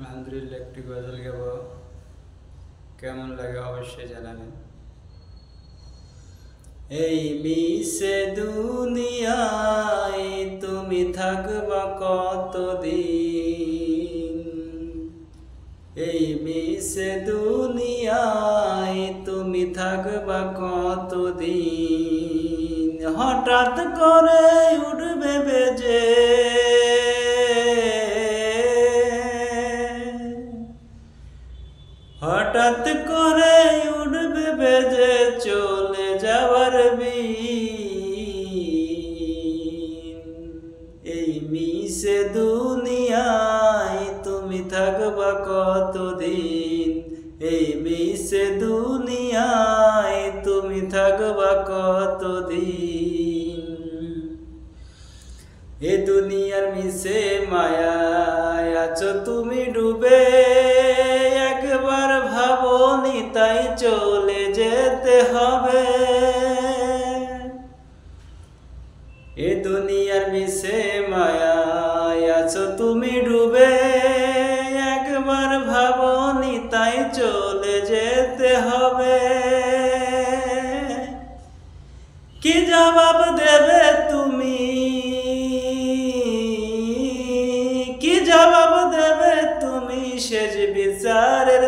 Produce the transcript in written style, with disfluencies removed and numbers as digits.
আলহামদুলিল্লাহ একটি গজল গাব, কেমন লাগে অবশ্যই জানাবেন। এই মিশে দুনিয়ায় তুমি থাকবা কতদিন, এই মিশে দুনিয়ায় তুমি থাকবা কতদিন। হঠাৎ করে উঠবে বেজে, হঠাৎ করে উঠবে বেজে চলে যাওয়ার বিন। এই মিশে দুনিয়ায় তুমি থাকবা কতদিন, এই মিশে দুনিয়ায় তুমি থাকবা কতদিন। এ দুনিয়ার মিশে মায়ায় আছো তুমি ডুবে, একবার ভাবনি তাই চলে যেতে হবে। এ দুনিয়ার মিশে মায়ায় আছো তুমি ডুবে, একবার ভাবনি তাই চলে যেতে হবে। কি জবাব দেবে তুমি, কি জবাব দেবে তুমি শেষ বিচারের